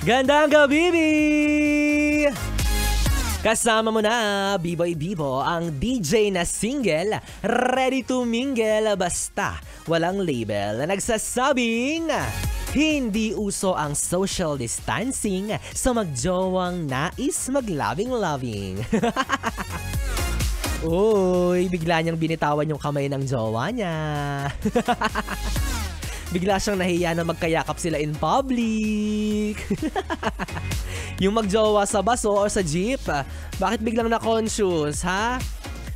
Gandang gabi, Bibi! Kasama mo na, B-Boy Bibo, ang DJ na single, ready to mingle, basta walang label na nagsasabing hindi uso ang social distancing sa magjowang nais mag-loving-loving. Uy, bigla niyang binitawan yung kamay ng jowa niya. Bigla siyang nahiya na magkayakap sila in public. Yung magjowa sa baso o sa jeep, bakit biglang na-conscious, ha?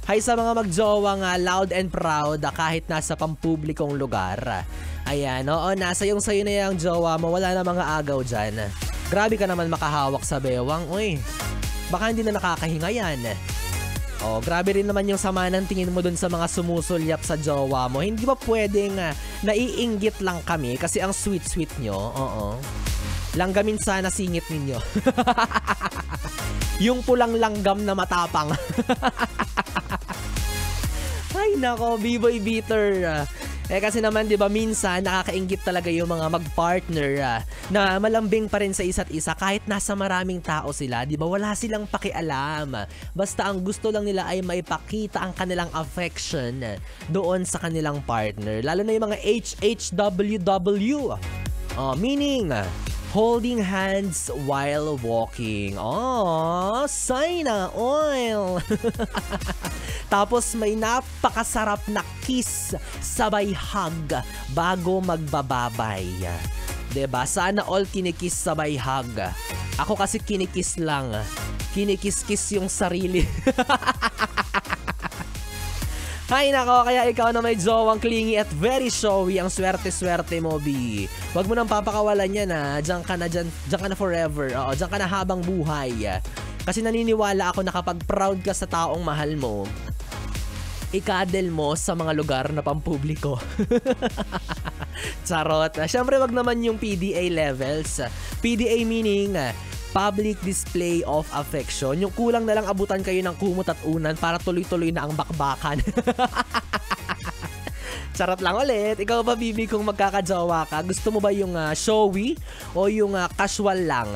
Hay sa mga magjowa nga loud and proud kahit nasa pampublikong lugar. Ayan, oo, nasa yung sayo na yung jowa mo, wala na mga agaw dyan. Grabe ka naman makahawak sa bewang, uy. Baka hindi na nakakahinga yan. Oh, grabe rin naman yung sama ng tingin mo dun sa mga sumusulyap sa jowa mo. Hindi ba pwedeng naiinggit lang kami kasi ang sweet-sweet nyo? Oo. Langgamin sana singit ninyo. Yung pulang langgam na matapang. Ay nako, B-Boy Beater. Kasi naman 'di ba minsan nakakainggit talaga yung mga mag-partner na malambing pa rin sa isa't isa kahit nasa maraming tao sila, 'di ba? Wala silang pakialam. Basta ang gusto lang nila ay maipakita ang kanilang affection doon sa kanilang partner. Lalo na yung mga HHWW. Meaning holding hands while walking. Oh, sana oil. Tapos may napakasarap na kiss sabay hug bago magbababay. 'Di ba? Sana all kinikiss sabay hug. Ako kasi kinikiss lang. Kinikiss-kiss yung sarili. Hay nako, kaya ikaw na may jowang clingy at very showy, ang swerte-swerte mo, B. Huwag mo nang papakawalan yan, ha. Diyan ka na forever. Oo, diyan ka na habang buhay. Kasi naniniwala ako na kapag proud ka sa taong mahal mo, ikadel mo sa mga lugar na pampubliko. Charot. Siyempre, wag naman yung PDA levels. PDA meaning public display of affection. Yung kulang na lang abutan kayo ng kumot at unan para tuloy-tuloy na ang bakbakan. Charot lang ulit. Ikaw ba, Bibi, kung magkakajowa ka, gusto mo ba yung showy o yung casual lang?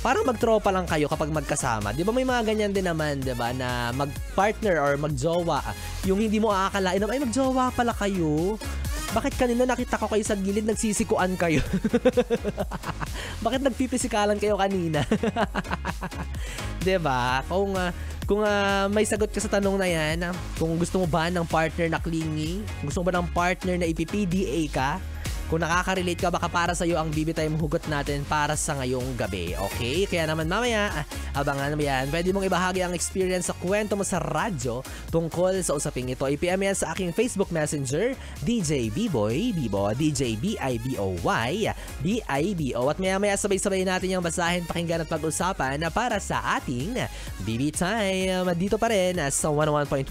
Para magtropa lang kayo kapag magkasama. Di ba may mga ganyan din naman, di ba, na mag-partner or magjowa. Yung hindi mo aakalain na, ay magjowa pala kayo. Bakit kanina nakita ko kayo sa gilid, nagsisikuan kayo? Bakit nagpipisikalan kayo kanina? Diba? Kung may sagot ka sa tanong na yan, kung gusto mo ba ng partner na clingy, gusto mo ba ng partner na ipipda ka, kung nakaka-relate ka, baka para sa'yo ang BB Time hugot natin para sa ngayong gabi. Okay? Kaya naman mamaya, abangan mo yan. Pwede mong ibahagi ang experience sa kwento mo sa radyo tungkol sa usaping ito. I-PM yan sa aking Facebook Messenger, DJ B-Boy, Bibo, DJ B-I-B-O-Y, B-I-B-O. At maya-maya sabay-sabay natin yung basahin, pakinggan at pag-usapan para sa ating BB Time. Dito pa rin sa 101.1,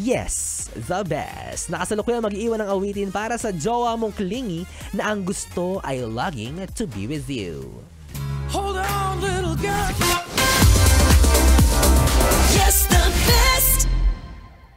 yes, the best. Nakasalukuyan mag-iwan ng awitin para sa jowa mong clingy na ang gusto ay longing to be with you. Hold on, little girl.